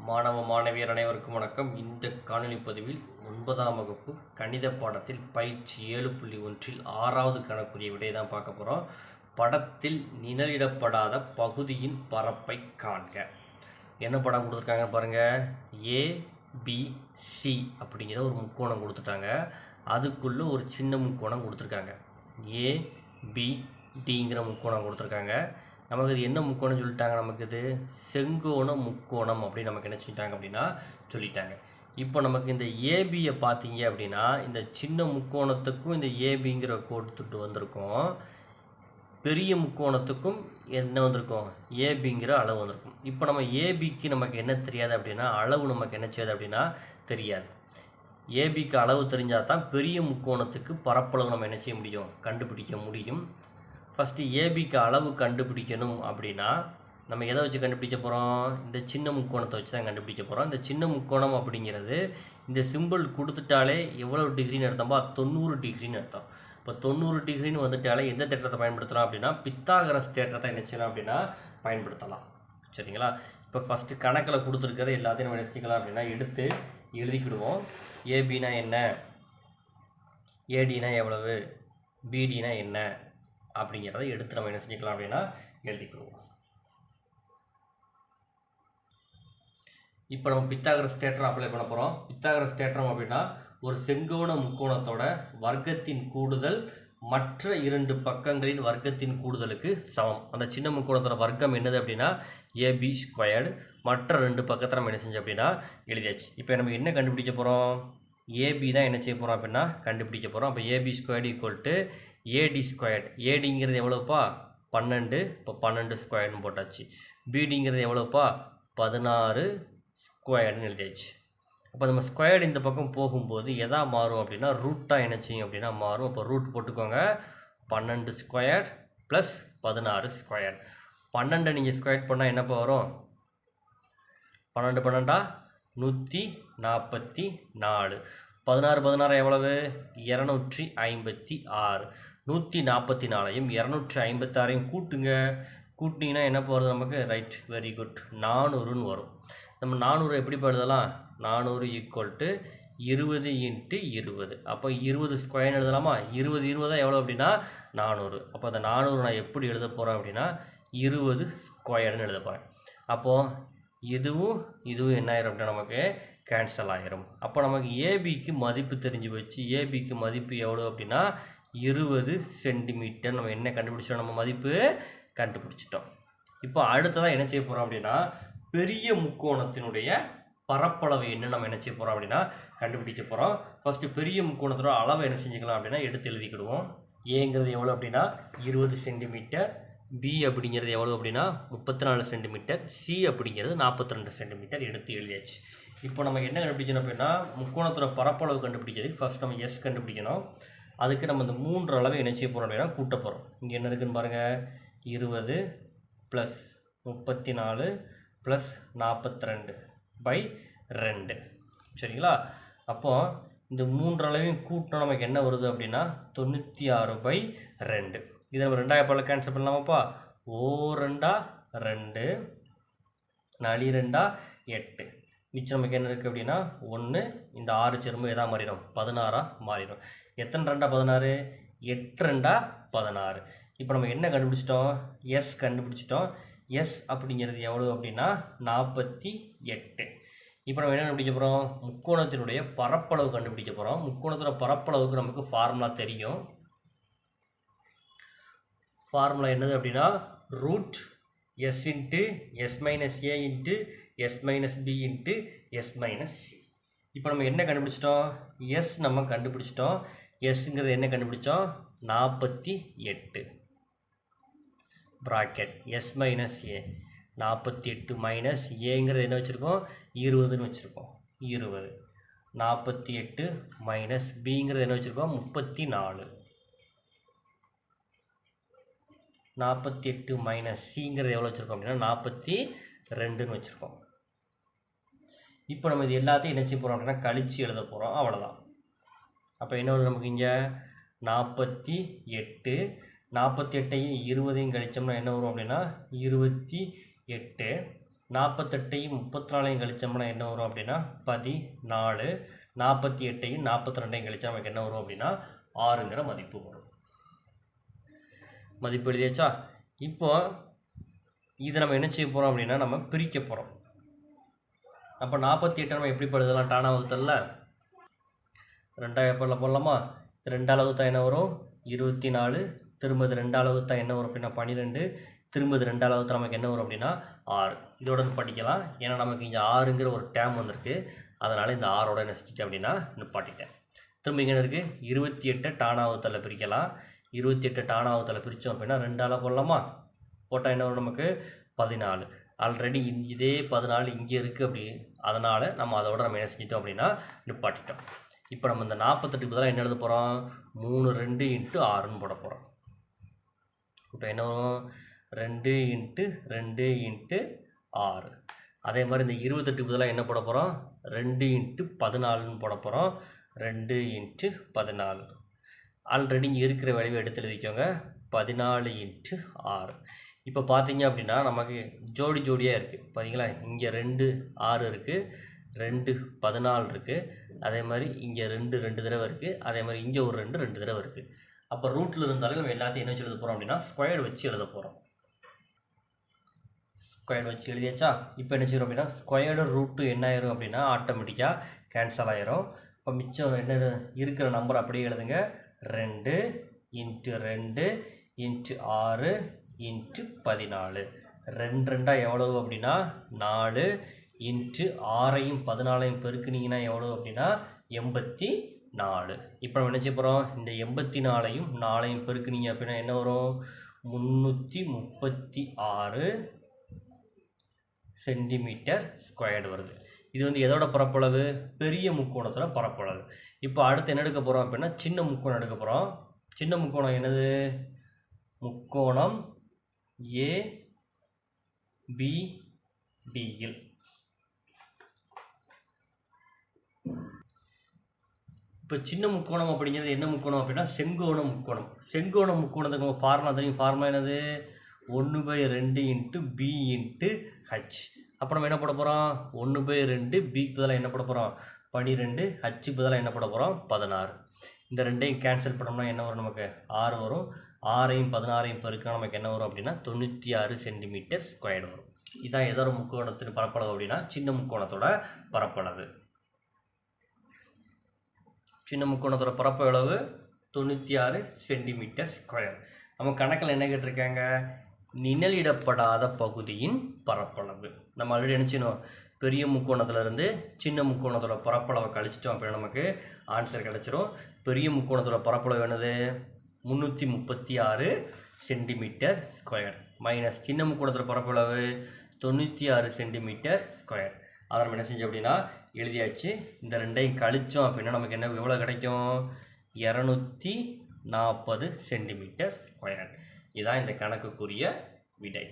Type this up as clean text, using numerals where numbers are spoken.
மாணவ மாணவியர் அனைவருக்கும் வணக்கம். இந்த காணொளி பதிவில் 9ஆம் வகுப்பு கணித பாடத்தில் பயிற்சி 7.1 6வது கணக்குரிய விடையை தான் பார்க்க போகிறோம். படத்தில் நிழலிடப்படாத பகுதியின் பரப்பை காண்க. என்ன படம் கொடுத்துருக்காங்க பாருங்கள். ஏபிசி அப்படிங்கிற ஒரு முக்கோணம் கொடுத்துட்டாங்க. அதுக்குள்ளே ஒரு சின்ன முக்கோணம் கொடுத்துருக்காங்க. ஏபிடிங்கிற முக்கோணம் கொடுத்துருக்காங்க. நமக்கு இது என்ன முக்கோணம் சொல்லிட்டாங்க, நமக்கு இது செங்கோண முக்கோணம் அப்படின்னு நமக்கு என்ன சொல்லிட்டாங்க அப்படின்னா சொல்லிட்டாங்க. இப்போ நமக்கு இந்த ஏபியை பார்த்தீங்க அப்படின்னா இந்த சின்ன முக்கோணத்துக்கும் இந்த ஏபிங்கிற கொடுத்துட்டு வந்திருக்கோம். பெரிய முக்கோணத்துக்கும் என்ன வந்திருக்கும், ஏபிங்கிற அளவு வந்திருக்கும். இப்போ நம்ம ஏபிக்கு நமக்கு என்ன தெரியாது அப்படின்னா அளவு நமக்கு என்ன செய்யாது அப்படின்னா தெரியாது. ஏபிக்கு அளவு தெரிஞ்சால் தான் பெரிய முக்கோணத்துக்கு பரப்பளவு நம்ம என்ன செய்ய முடியும், கண்டுபிடிக்க முடியும். ஃபஸ்ட்டு ஏபிக்கு அளவு கண்டுபிடிக்கணும் அப்படின்னா நம்ம எதை வச்சு கண்டுபிடிக்க போகிறோம், இந்த சின்ன முக்கோணத்தை வச்சு தான் கண்டுபிடிக்க போகிறோம். இந்த சின்ன முக்கோணம் அப்படிங்கிறது இந்த சிம்பிள் கொடுத்துட்டாலே எவ்வளோ டிகிரின்னு அர்த்தம்போ 90 டிகிரின்னு அர்த்தம். இப்போ 90 டிகிரின்னு வந்துட்டாலே எந்த தேற்றத்தை பயன்படுத்தலாம் அப்படின்னா பித்தாகரஸ் தேற்றத்தை என்ன செய்யலாம் அப்படின்னா பயன்படுத்தலாம். சரிங்களா? இப்போ ஃபஸ்ட்டு கணக்கில் கொடுத்துருக்கிறது எல்லாத்தையும் நம்ம நினச்சிக்கலாம் அப்படின்னா எடுத்து எழுதிக்கிடுவோம். ஏபினா என்ன, ஏடினா எவ்வளவு, பிடினா என்ன அப்படிங்கிறத எடுத்து நம்ம என்ன செஞ்சுக்கலாம் அப்படின்னா எழுதிக்கிடுவோம். இப்போ நம்ம பித்தாகரஸ் தேற்றம் அப்ளை பண்ண போகிறோம். பித்தாகரஸ் தேற்றம் அப்படின்னா ஒரு செங்கோண முக்கோணத்தோட வர்க்கத்தின் கூடுதல் மற்ற 2 பக்கங்களின் வர்க்கத்தின் கூடுதலுக்கு சமம். அந்த சின்ன முக்கோணத்தோட வர்க்கம் என்னது அப்படின்னா ஏபி ஸ்கொயர்டு. மற்ற 2 பக்கத்தை நம்ம என்ன செஞ்சோம் அப்படின்னா எழுதியாச்சு. இப்போ நம்ம என்ன கண்டுபிடிக்க போகிறோம், ஏபி தான் என்ன செய்ய போகிறோம் அப்படின்னா கண்டுபிடிக்க போகிறோம். அப்போ AB squared equal to AD squared. ஏடிங்கிறது எவ்வளோப்பா 12. இப்போ 12 ஸ்கொயர்டுன்னு போட்டாச்சு. பிடிங்கிறது எவ்வளோப்பா 16 ஸ்கொயர்டுன்னு எழுதியாச்சு. அப்போ நம்ம ஸ்கொயர்டு இந்த பக்கம் போகும்போது எதா மாறும் அப்படின்னா ரூட்டாக என்ன செய்யும் அப்படின்னா மாறும். அப்போ ரூட் போட்டுக்கோங்க. 12 ஸ்கொயர் ப்ளஸ் 16 ஸ்கொயர். 12 நீங்கள் ஸ்கொயர் பண்ணால் என்னப்போ வரும், 12 12 144. 16 16 எவ்வளவு 256. 144ஐயும் 256ஐயும் கூட்டுங்க. கூட்டிங்கன்னா என்ன போகிறது நமக்கு, ரைட், வெரி குட், 400ன்னு வரும். நம்ம 400 எப்படி எழுதலாம், 400 ஈக்குவல் டு 20 × 20. அப்போ 20 ஸ்கொயர் எழுதலாமா, 20 20 எவ்வளோ அப்படின்னா 400. அப்போ அந்த 400 நான் எப்படி எழுத போகிறேன் அப்படின்னா 20 ஸ்கொயர்னு எழுத போகிறேன். அப்போது இதுவும் இதுவும் என்ன ஆயிரும் அப்படின்னா நமக்கு கேன்சல் ஆகிரும். அப்போ நமக்கு ஏபிக்கு மதிப்பு தெரிஞ்சு வச்சு ஏபிக்கு மதிப்பு எவ்வளோ அப்படின்னா 20 சென்டிமீட்டர். நம்ம என்ன கண்டுபிடிச்சோம், நம்ம மதிப்பு கண்டுபிடிச்சிட்டோம். இப்போ அடுத்ததான் என்ன செய்ய போகிறோம் அப்படின்னா பெரிய முக்கோணத்தினுடைய பரப்பளவு என்ன நம்ம என்ன செய்ய போகிறோம் அப்படின்னா கண்டுபிடிக்க போகிறோம். ஃபஸ்ட்டு பெரிய முக்கோணத்தோட அளவை என்ன செஞ்சுக்கலாம் அப்படின்னா எடுத்து எழுதிக்கிடுவோம். ஏங்கிறது எவ்வளோ அப்படின்னா 20 சென்டிமீட்டர், பி அப்படிங்கிறது எவ்வளோ அப்படின்னா 34 சென்டிமீட்டர், சி அப்படிங்கிறது 42 சென்டிமீட்டர் எடுத்து எழுதியாச்சு. இப்போ நம்ம என்ன கண்டுபிடிக்கணும் அப்படின்னா முக்கோணத்தோட பரப்பளவு கண்டுபிடிக்கிறதுக்கு ஃபஸ்ட் நம்ம எஸ் கண்டுபிடிக்கணும். அதுக்கு நம்ம இந்த 3 அளவை என்ன செய்ய போகிறோம் அப்படின்னா கூட்ட போகிறோம். இங்கே என்ன இருக்குதுன்னு பாருங்கள், 20 ப்ளஸ் 34 ப்ளஸ் 42/2. சரிங்களா? அப்போது இந்த 3 அளவையும் கூட்டினா நமக்கு என்ன வருது அப்படின்னா 96/2. இதை நம்ம 2 பால் கேன்சல் பண்ணலாமாப்பா. 2 2 4 2 8. மிச்சம் நமக்கு என்ன இருக்குது அப்படின்னா 1. இந்த 6 திரும்ப எதாக மாறிடும், 16 மாறிடும். எத்தனை 2 16, 8 2 16. இப்போ நம்ம என்ன கண்டுபிடிச்சிட்டோம், எஸ் கண்டுபிடிச்சிட்டோம். எஸ் அப்படிங்கிறது எவ்வளோ அப்படின்னா 48. இப்போ நம்ம என்ன கண்டுபிடிக்க போகிறோம், முக்கோணத்தினுடைய பரப்பளவு கண்டுபிடிக்க போகிறோம். முக்கோணத்தோட பரப்பளவுக்கு நமக்கு ஃபார்முலா தெரியும். ஃபார்முலா என்னது அப்படின்னா root s into s minus a into s minus b into s minus c. இப்போ நம்ம என்ன கண்டுபிடிச்சிட்டோம், எஸ் நம்ம கண்டுபிடிச்சிட்டோம். எஸ்ங்கிறது என்ன கண்டுபிடிச்சோம் 48 ப்ராக்கெட் எஸ் மைனஸ் ஏ. 48 மைனஸ் ஏங்கிறது என்ன வச்சுருக்கோம் 20ன்னு வச்சுருக்கோம். 20 48 மைனஸ் பிங்கிறது என்ன வச்சுருக்கோம் 34. 48 மைனஸ் சிங்கிறது எவ்வளோ வச்சுருக்கோம் அப்படின்னா 42ன்னு வச்சுருக்கோம். இப்போ நம்ம இது எல்லாத்தையும் என்ன செய்ய போகிறோம் அப்படின்னா கழித்து எழுத போகிறோம், அவ்வளோதான். அப்போ என்ன வருது நமக்கு இங்கே 48. 48ஐயும் 20ஐயும் கழித்தோம்னா என்ன வரும் அப்படின்னா 28. 48ஐயும் 34ஐயும் கழிச்சோம்னா என்ன வரும் அப்படின்னா 14. 48ஐயும் 42ஐயும் கழிச்சா நமக்கு என்ன வரும் அப்படின்னா 6ங்கிற மதிப்பு வரும். மதிப்பு எழுதியாச்சா? இப்போ இதை நம்ம என்ன செய்ய போகிறோம் அப்படின்னா நம்ம பிரிக்க போகிறோம். அப்போ 48 நம்ம எப்படி எழுதலாம்? டானா வகுத்தல்ல 2 போடலாமா? 2 வகுத்தா என்ன வரும்? 24. திரும்ப 2 வகுத்தா என்ன வரும் அப்படின்னா 12. திரும்ப 2 வகுத்தா நமக்கு என்ன வரும் அப்படின்னா 6. இதோட படிக்கலாம். ஏன்னா நமக்கு இங்கே 6ங்கிற ஒரு டேம் வந்திருக்கு. அதனால் இந்த 6ஓட என்ன செஞ்சுட்டேன் அப்படின்னா நிப்பாட்டிட்டேன். திரும்ப இங்கே இருக்குது 28 டானா வகுத்தலில் பிரிக்கலாம். 28 டானா வகுத்தலில் பிரித்தோம் அப்படின்னா 2 போடலாமா? போட்டால் என்ன வரும் நமக்கு? 14. ஆல்ரெடி இதே 14 இங்கே இருக்குது அப்படி. அதனால் நம்ம அதோட நம்ம என்ன செஞ்சிட்டோம் அப்படின்னா நிப்பாட்டிட்டோம். இப்போ நம்ம இந்த 48க்கு பதிலாக என்ன எழுத போகிறோம்? 3 2 × 6ன்னு போட போகிறோம். இப்போ என்ன வரும்? 2 × 2 × 6. அதே மாதிரி இந்த 28க்கு பதிலாக என்ன போட போகிறோம்? 2 × 14ன்னு போட போகிறோம். 2 × 14. ஆல்ரெடி இங்கே இருக்கிற வேலையை எடுத்து எழுதிக்கோங்க. 14 × 6. இப்போ பார்த்தீங்க அப்படின்னா நமக்கு ஜோடி ஜோடியாக இருக்குது. பார்த்தீங்களா? இங்கே 2 6 இருக்குது, 2 14 இருக்குது. அதே மாதிரி இங்கே 2 தடவை இருக்குது. அதே மாதிரி இங்கே ஒரு 2 தடவை இருக்குது. அப்போ ரூட்டில் இருந்தாலும் நம்ம எல்லாத்தையும் என்ன வச்சு எழுத போகிறோம் அப்படின்னா ஸ்கொயர்டு வச்சு எழுத போகிறோம். ஸ்கொயர்டு வச்சு எழுதியாச்சா? இப்போ என்ன செய்யறோம் அப்படின்னா ஸ்கொயர்டு ரூட்டு என்ன ஆயிரும் அப்படின்னா ஆட்டோமேட்டிக்காக கேன்சல் ஆயிரும். இப்போ மிச்சம் என்ன இருக்கிற நம்பர் அப்படியே எழுதுங்க. 2 × 2 × 6 × 14. 2 2 எவ்வளவு அப்படின்னா 4 × 6ஐயும் 14ஐயும் பெருக்குனீங்கன்னா எவ்வளவு அப்படின்னா 84. இப்போ நம்ம என்ன செய்ய போகிறோம்? இந்த 84ஐயும் 4ஐயும் பெருக்குனீங்க அப்படின்னா என்ன வரும்? 336 சென்டிமீட்டர் ஸ்கொயர்டு வருது. இது வந்து எதோட பரப்பளவு? பெரிய முக்கோணத்தோட பரப்பளவு. இப்போ அடுத்து என்ன எடுக்க போகிறோம் அப்படின்னா சின்ன முக்கோணம் எடுக்க போகிறோம். சின்ன முக்கோணம் என்னது? முக்கோணம் ABDயில். இப்போ சின்ன முக்கோணம் அப்படிங்கிறது என்ன முக்கோணம் அப்படின்னா செங்கோண முக்கோணம். செங்கோண முக்கோணத்துக்கு ஃபார்முலா தெரியும். ஃபார்முலா என்னது? 1/2 × B × H. அப்போ நம்ம என்ன போட போகிறோம்? 1/2 பிக்கு பதிலாக என்ன போட போகிறோம்? 12. ஹச்சுக்கு பதிலாக என்ன போட போகிறோம்? 16. இந்த ரெண்டையும் கேன்சல் பண்ணோம்னா என்ன வரும்? நமக்கு 6 வரும். 6ஐயும் 16ஐயும் பெருக்கினா நமக்கு என்ன வரும் அப்படின்னா 96 சென்டிமீட்டர் ஸ்கொயர்டு வரும். இதுதான் எதோட முக்கோணத்தின் பரப்பளவு அப்படின்னா சின்ன முக்கோணத்தோட பரப்பளவு. சின்ன முக்கோணத்தோட பரப்பளவு 96 சென்டிமீட்டர் ஸ்கொயர். நம்ம கணக்கில் என்ன கேட்டிருக்காங்க? நிழலிடப்படாத பகுதியின் பரப்பளவு. நம்ம ஆல்ரெடி நினச்சினோம் பெரிய முக்கோணத்துலேருந்து சின்ன முக்கோணத்தோட பரப்பளவை கழிச்சிட்டோம் அப்படின்னா நமக்கு ஆன்சர் கிடச்சிரும். பெரிய முக்கோணத்தோட பரப்பளவு என்னது? 336 சென்டிமீட்டர் ஸ்கொயர் மைனஸ் சின்ன முக்கோணத்தோட பரப்பளவு 96 சென்டிமீட்டர் ஸ்கொயர். அதை நம்ம என்ன செஞ்சோம் அப்படின்னா எழுதியாச்சு. இந்த ரெண்டையும் கழித்தோம் அப்படின்னா நமக்கு என்ன எவ்வளோ கிடைக்கும்? 240 சென்டிமீட்டர் ஸ்கொயர். இதுதான் இந்த கணக்குக்குரிய விடை.